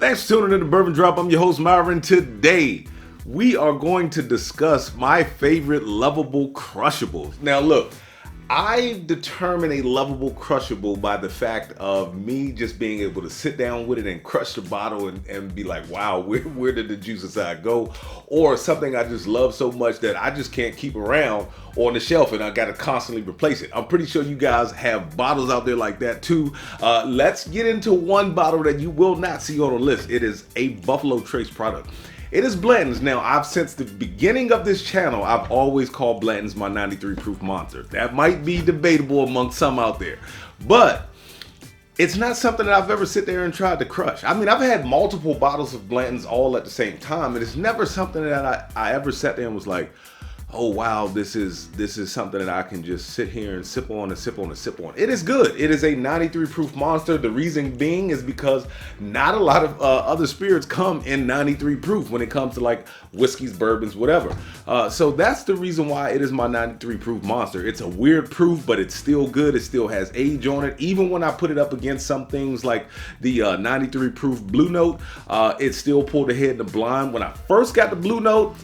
Thanks for tuning in to Bourbon Drop. I'm your host, Myron. Today, we are going to discuss my favorite Lovable Crushables. Now, look, I determine a Lovable Crushable by the fact of me just being able to sit down with it and crush the bottle and be like, wow, where did the juice inside go? Or something I just love so much that I just can't keep around on the shelf and I got to constantly replace it. I'm pretty sure you guys have bottles out there like that too. Let's get into one bottle that you will not see on the list. It is a Buffalo Trace product. It is Blanton's. Now, since the beginning of this channel, I've always called Blanton's my 93 proof monster. That might be debatable among some out there, but it's not something that I've ever sit there and tried to crush. I mean, I've had multiple bottles of Blanton's all at the same time, and it's never something that I ever sat there and was like, oh wow, this is something that I can just sit here and sip on and sip on and sip on. It is good. It is a 93 proof monster. The reason being is because not a lot of other spirits come in 93 proof when it comes to like whiskeys, bourbons, whatever. So that's the reason why it is my 93 proof monster. It's a weird proof, but it's still good. It still has age on it. Even when I put it up against some things like the 93 proof Blue Note, it still pulled ahead in the blind. When I first got the Blue Note,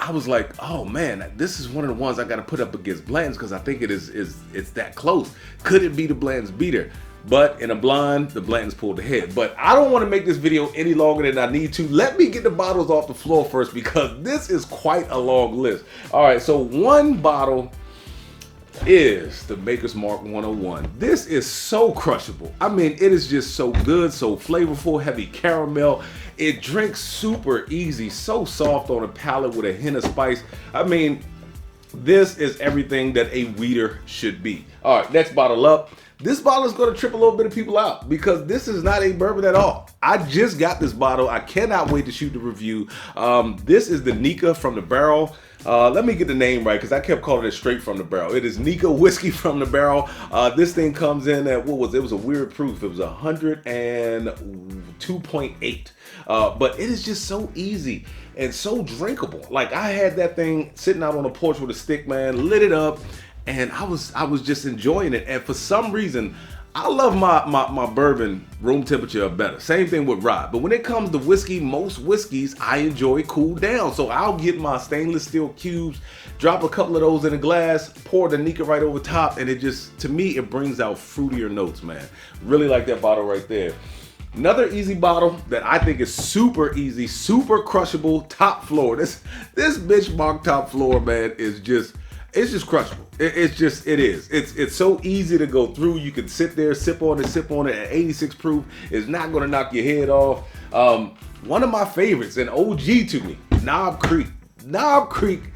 I was like, oh man, this is one of the ones I got to put up against Blanton's because I think it's that close. Could it be the Blanton's beater? But in a blind, the Blanton's pulled ahead. But I don't want to make this video any longer than I need to. Let me get the bottles off the floor first because this is quite a long list. All right, so one bottle is the Maker's Mark 101. This is so crushable. I mean, it is just so good, so flavorful, heavy caramel. It drinks super easy, so soft on the palate with a hint of spice. I mean, this is everything that a weeder should be. All right, next bottle up. This bottle is going to trip a little bit of people out because this is not a bourbon at all. I just got this bottle. I cannot wait to shoot the review. This is the Nika from the barrel. Let me get the name right because I kept calling it straight from the barrel. It is Nika whiskey from the barrel. This thing comes in at, what was it? It was a weird proof. It was 102.8. But it is just so easy and so drinkable. Like I had that thing sitting out on the porch with a stick, man, lit it up, and I was just enjoying it. And for some reason, I love my bourbon room temperature or better. Same thing with rye. But when it comes to whiskey, most whiskeys I enjoy cooled down. So I'll get my stainless steel cubes, drop a couple of those in a glass, pour the Nika right over top, and it just, to me, it brings out fruitier notes, man. Really like that bottle right there. Another easy bottle that I think is super easy, super crushable, top floor. This bitch mark top floor, man, is just, it's just crushable. It is. It's so easy to go through. You can sit there, sip on it at 86 proof. It's not gonna knock your head off. One of my favorites, an OG to me, Knob Creek. Knob Creek,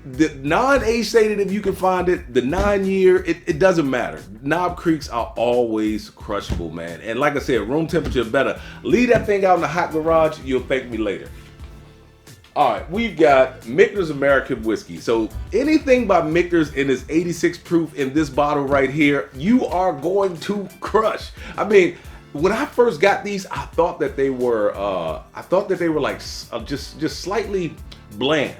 the non-age stated if you can find it, the 9-year, it doesn't matter. Knob Creeks are always crushable, man. And like I said, room temperature better. Leave that thing out in the hot garage, you'll thank me later. All right, we've got Michter's American Whiskey. So anything by Michter's in this 86 proof in this bottle right here, you are going to crush. I mean, when I first got these, I thought that they were like just slightly bland.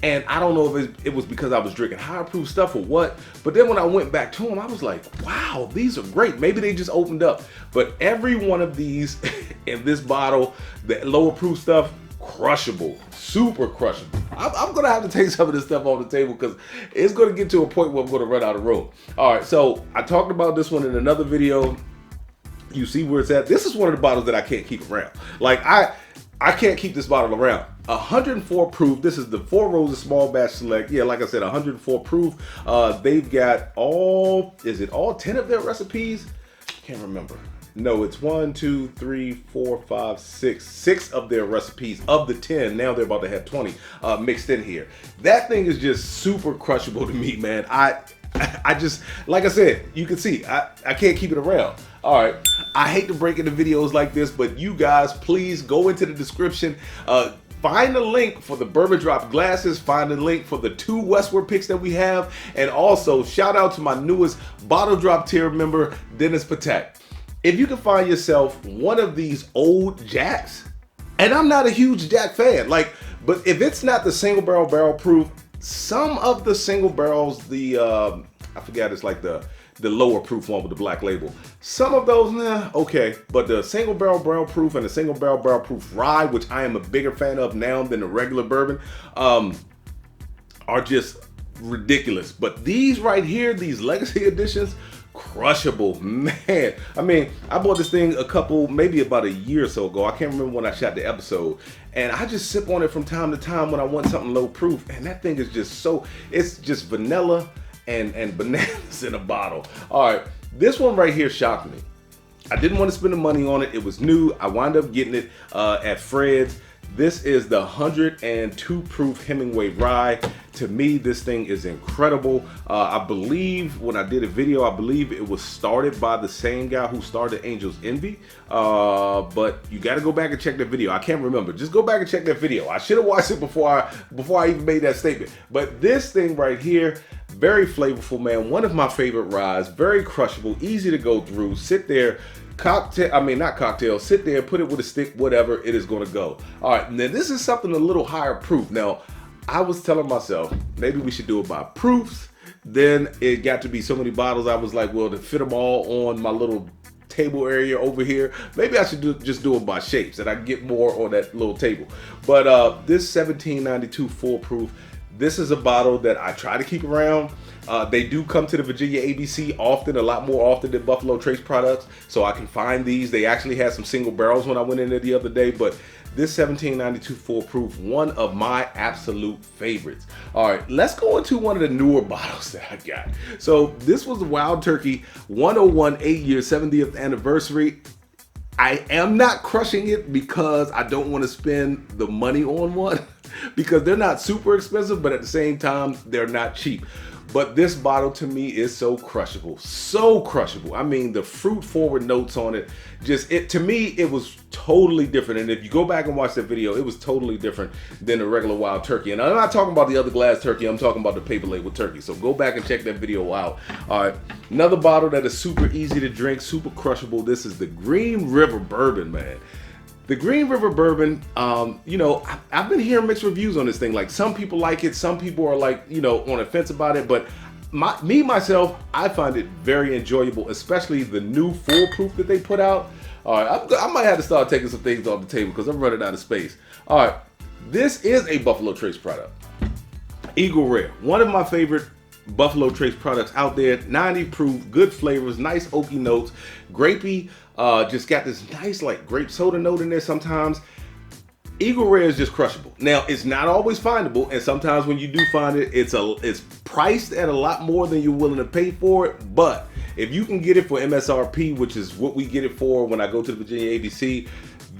And I don't know if it was because I was drinking higher proof stuff or what, but then when I went back to them, I was like, wow, these are great. Maybe they just opened up. But every one of these in this bottle, the lower proof stuff, crushable, super crushable. I'm gonna have to take some of this stuff off the table because it's gonna get to a point where I'm gonna run out of room. All right, so I talked about this one in another video. You see where it's at. This is one of the bottles that I can't keep around. Like I can't keep this bottle around. 104 proof. This is the Four Roses Small Batch Select. Yeah, like I said, 104 proof. They've got all 10 of their recipes? Can't remember. No, it's 1, 2, 3, 4, 5, 6. 6 of their recipes of the 10. Now they're about to have 20 mixed in here. That thing is just super crushable to me, man. I just, like I said, you can see, I can't keep it around. All right, I hate to break into videos like this, but you guys, please go into the description. Find the link for the Bourbon Drop glasses. Find the link for the 2 Westward picks that we have. And also, shout out to my newest Bottle Drop tier member, Dennis Patak. If you can find yourself one of these old Jacks, and I'm not a huge Jack fan, but if it's not the single barrel proof, some of the single barrels, I forget, it's like the lower proof one with the black label. Some of those, nah, okay. But the single barrel proof and the single barrel proof rye, which I am a bigger fan of now than the regular bourbon, are just ridiculous. But these right here, these legacy editions, crushable, man. I mean, I bought this thing maybe about a year or so ago. I can't remember when I shot the episode. And I just sip on it from time to time when I want something low proof. And that thing is just it's just vanilla and bananas in a bottle. All right, this one right here shocked me. I didn't want to spend the money on it. It was new. I wound up getting it at Fred's. This is the 102 proof Hemingway Rye. To me, this thing is incredible. I believe when I did a video, I believe it was started by the same guy who started Angel's Envy. But you got to go back and check the video. I can't remember. Just go back and check that video. I should have watched it before I even made that statement. But this thing right here, very flavorful, man. One of my favorite ryes. Very crushable, easy to go through. Sit there. Sit there, put it with a stick, whatever, it is gonna go. All right, now this is something a little higher proof. Now, I was telling myself, maybe we should do it by proofs. Then it got to be so many bottles, I was like, well, to fit them all on my little table area over here, maybe I should just do it by shapes, and I can get more on that little table. But this 1792 full proof, this is a bottle that I try to keep around. They do come to the Virginia ABC often, a lot more often than Buffalo Trace products, so I can find these. They actually had some single barrels when I went in there the other day, but this 1792 full proof, one of my absolute favorites. All right, let's go into one of the newer bottles that I got. So this was the Wild Turkey 101 8-year 70th anniversary. I am not crushing it because I don't want to spend the money on one because they're not super expensive, but at the same time, they're not cheap. But this bottle to me is so crushable, so crushable. I mean, the fruit forward notes on it, to me, it was totally different. And if you go back and watch that video, it was totally different than the regular Wild Turkey. And I'm not talking about the other glass turkey, I'm talking about the paper label turkey. So go back and check that video out. All right, another bottle that is super easy to drink, super crushable. This is the Green River Bourbon, man. The Green River Bourbon, you know, I've been hearing mixed reviews on this thing. Like, some people like it, some people are like, you know, on the fence about it. But myself, I find it very enjoyable, especially the new full proof that they put out. All right, I might have to start taking some things off the table because I'm running out of space. All right, this is a Buffalo Trace product. Eagle Rare, one of my favorite Buffalo Trace products out there. 90 proof, good flavors, nice oaky notes, grapey. Just got this nice like grape soda note in there sometimes. Eagle Rare is just crushable. Now, it's not always findable, and sometimes when you do find it, it's priced at a lot more than you're willing to pay for it. But if you can get it for MSRP, which is what we get it for when I go to the Virginia ABC,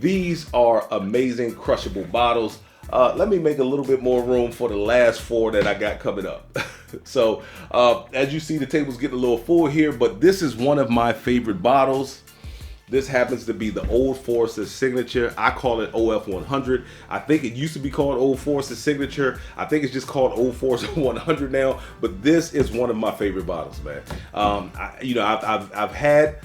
these are amazing crushable bottles. Let me make a little bit more room for the last four that I got coming up. So as you see, the table's getting a little full here, but this is one of my favorite bottles. This happens to be the Old Forester Signature. I call it OF 100. I think it used to be called Old Forester Signature. I think it's just called Old Forester 100 now. But this is one of my favorite bottles, man. I've had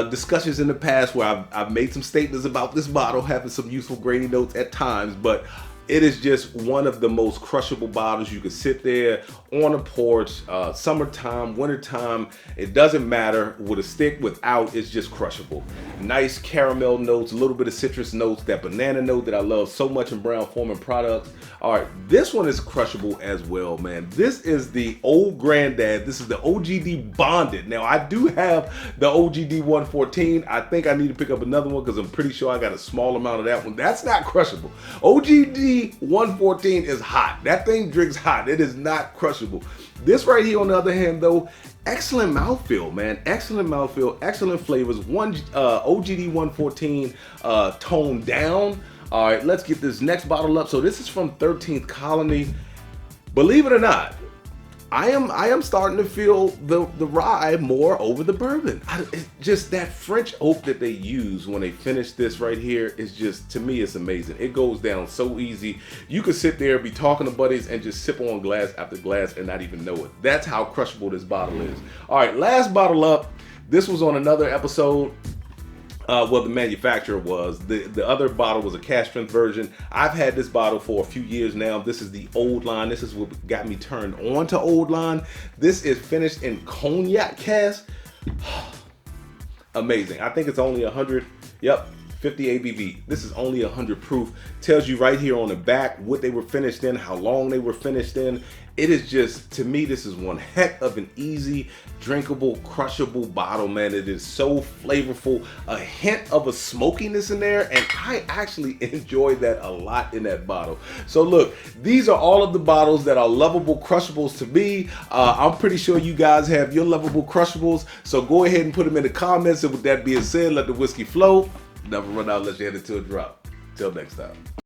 discussions in the past where I've made some statements about this bottle having some useful grainy notes at times, but it is just one of the most crushable bottles. You can sit there on a porch, summertime, wintertime, it doesn't matter. With a stick, without, it's just crushable. Nice caramel notes, a little bit of citrus notes, that banana note that I love so much in Brown-Forman products. All right, this one is crushable as well, man. This is the old granddad. This is the OGD Bonded. Now, I do have the OGD 114. I think I need to pick up another one because I'm pretty sure I got a small amount of that one. That's not crushable. OGD 114 is hot. That thing drinks hot. It is not crushable. This right here, on the other hand, though, excellent mouthfeel, man. Excellent mouthfeel, excellent flavors. OGD 114 toned down. All right, let's get this next bottle up. So this is from 13th Colony. Believe it or not, I am starting to feel the rye more over the bourbon. Just that French oak that they use when they finish this right here is just, to me, it's amazing. It goes down so easy. You could sit there, be talking to buddies, and just sip on glass after glass and not even know it. That's how crushable this bottle is. All right, last bottle up. This was on another episode. Well, the manufacturer was. The other bottle was a cask strength version. I've had this bottle for a few years now. This is the Old Line. This is what got me turned on to Old Line. This is finished in cognac cask. amazing. I think it's only 100. Yep. 50 ABV. This is only 100 proof. Tells you right here on the back what they were finished in, how long they were finished in. It is just, to me, this is one heck of an easy, drinkable, crushable bottle, man. It is so flavorful. A hint of a smokiness in there, and I actually enjoyed that a lot in that bottle. So look, these are all of the bottles that are lovable crushables to me. I'm pretty sure you guys have your lovable crushables, so go ahead and put them in the comments. And with that being said, let the whiskey flow. Never run out unless you head it to a drop. Till next time.